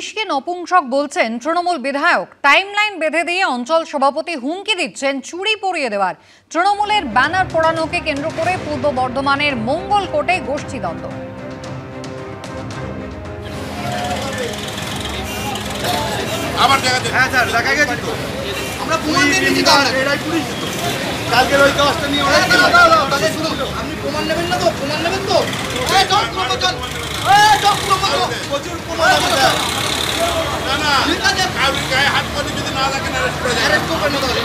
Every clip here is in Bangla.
পুলিশকে নপুংসক বলছেন তৃণমূল বিধায়ক। টাইমলাইন বেঁধে দিয়ে অঞ্চল সভাপতি হুমকি দিচ্ছেন চুরি পরিয়ে দেওয়ার। তৃণমূলের ব্যানার পোড়ানোকে কেন্দ্র করে পূর্ব বর্ধমানের মঙ্গলকোটে গোষ্ঠীদ্বন্দ্ব। আমার জায়গাতে হ্যাঁ স্যার দেখা গেছে তো আমরা প্রমাণ দিয়েছি তো এরাই পুলিশ তো কালকে ওই কাজটা নিয়ে ওরা তাহলে শুনুন আপনি প্রমাণ নেবেন না তো প্রমাণ নেবেন তো এই চল চল এই চল প্রচুর প্রমাণ আছে না না ঠিক আছে কাউকে গায়ে হাত করে যদি না লাগে অ্যারেস্ট করে যায় অ্যারেস্ট করবেন না তাহলে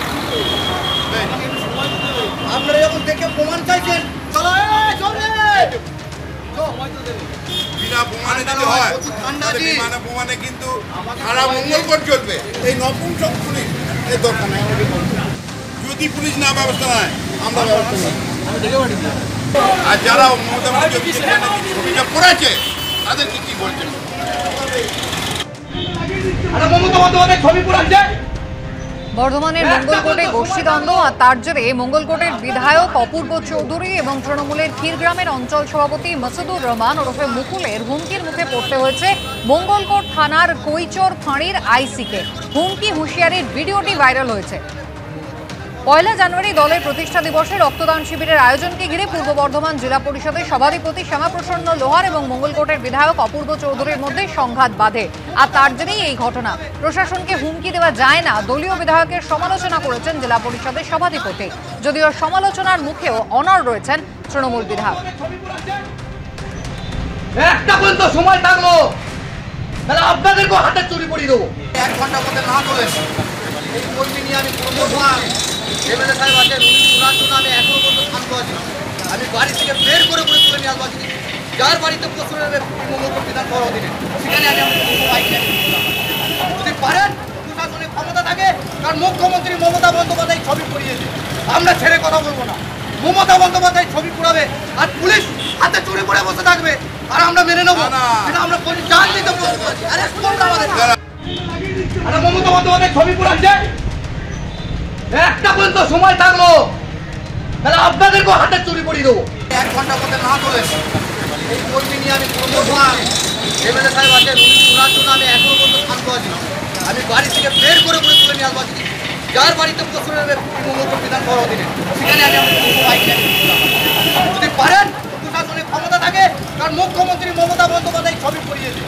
আপনারা যখন দেখে প্রমাণ চাইছেন চলো এই চল রে সময় তো দেবে বিনা প্রমাণে যদি হয় বিনা প্রমাণে কিন্তু সারা মঙ্গলকোট চলবে। এই নপুংসক পুলিশ এর দরকার নাই। যদি পুলিশ না ব্যবস্থা নেয় আমরা ব্যবস্থা নেব। আর যারা মমতা ব্যানার্জি ছবিটা পড়েছে তাদেরকে কি বলছেন? বর্ধমানের মঙ্গলকোটে গোষ্ঠীদ্বন্দ্ব আর তার জেরে মঙ্গলকোটের বিধায়ক অপূর্ব চৌধুরী এবং তৃণমূলের ক্ষীরগ্রামের অঞ্চল সভাপতি মাসুদুর রহমান ওরফে মুকুলের হুমকির মুখে পড়তে হয়েছে মঙ্গলকোট থানার কৈচর ফাঁড়ির আইসিকে। হুমকি হুঁশিয়ারির ভিডিওটি ভাইরাল হয়েছে। ১ জানুয়ারি দলের প্রতিষ্ঠা দিবসে রক্তদান শিবিরের আয়োজনকে ঘিরে পূর্ব বর্ধমান জেলা পরিষদের সভাধিপতি শ্যামাপ্রসন্ন লোহার এবং মঙ্গলকোটের বিধায়ক অপূর্ব চৌধুরীর মধ্যে সংঘাত বাধে। আর তার জেরেই এই ঘটনা। প্রশাসনকে হুমকি দেওয়া যায় না দলীয় বিধায়কের সমালোচনা করেছেন জেলা পরিষদের সভাধিপতি। যদিও সমালোচনার মুখেও অনড় রয়েছেন তৃণমূল বিধায়ক। একটা পর্যন্ত সময় থাকলো তাহলে আপনাদেরকে হাতে চুরি পড়িয়ে দেবো। ১ ঘন্টার মধ্যে না চলে এই কর্মী নিয়ে আমি এমএলএ সাহেব আছেন ওনার জন্য আমি এখনো পর্যন্ত শান্ত আছি। আমি বাড়ি থেকে বের করে তুলে নিয়ে আসবো। যার বাড়িতে প্রশ্ন মঙ্গলকোট বিধানসভার অধীনে সেখানে আমি যদি পারেন প্রশাসনের ক্ষমতা থাকে, কারণ মুখ্যমন্ত্রী মমতা বন্দ্যোপাধ্যায় ছবি পড়িয়েছে, আমরা ছেড়ে কথা বলবো না। মমতা বন্দ্যোপাধ্যায় ছবি পড়াবে আর পুলিশ হাতে চুরি পড়ে বসে থাকবে আর আমরা মেনে নেবো। আমরা জান দিতে মমতা বন্দ্যোপাধ্যায় ছবি পড়াচ্ছে, একটা পর্যন্ত সময় থাকলো তাহলে আপনাদেরকে হাতে চুরি পড়িয়ে দেবো। ১ ঘন্টার মধ্যে না চলে এই কর্মী নিয়ে আমি এমএলএ সাহেব আছেন ওনার জন্য আমি এখনো পর্যন্ত শান্ত আছি। আমি বাড়ি থেকে বের করে তুলে নিয়ে আসবো। যার বাড়িতে প্রশ্ন মঙ্গলকোট বিধানসভার অধীনে সেখানে যদি পারেন প্রশাসনের ক্ষমতা থাকে, কারণ মুখ্যমন্ত্রী মমতা বন্দ্যোপাধ্যায় ছবি পড়িয়েছে,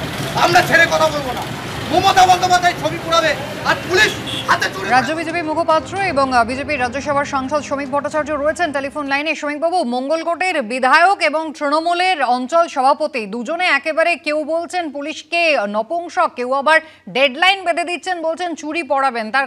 আমরা ছেড়ে কথা বলবো না। মমতা বন্দ্যোপাধ্যায় ছবি পড়াবে আর পুলিশ হাতে চুরি। রাজ্য বিজেপি মুখপাত্র এবং বিজেপির রাজ্যসভার সাংসদ শ্রমিক ভট্টাচার্য রয়েছেন টেলিফোন লাইনে। শ্রমিকবাবু, মঙ্গলকোটের বিধায়ক এবং তৃণমূলের অঞ্চল সভাপতি দুজনে একেবারে কেউ বলছেন পুলিশকে নপুংসক, কেউ আবার ডেডলাইন বেঁধে দিচ্ছেন, বলছেন চুরি পড়াবেন। তার